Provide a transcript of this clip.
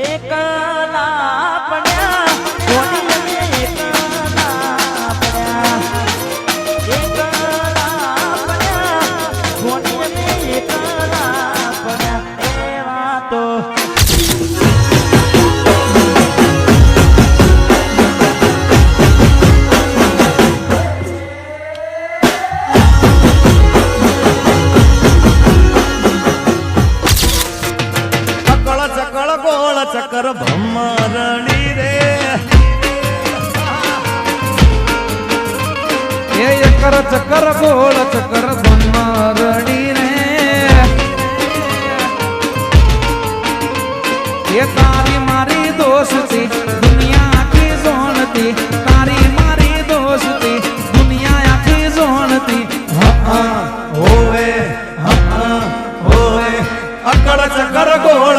એકલા પડ્યા કોની એકલા પડ્યા કોની એકલા પડ્યા એવા તો ચક્કર ભમરણી રે એ ચક્કર ચક્કર ગોળ ચક્કર ભમરણી રે એ તારી મારી દોસ્તી દુનિયા આખી જોણતી તારી મારી દોસ્તી દુનિયા આખી જોણતી હોવે અકળ ચક્કર ગોળ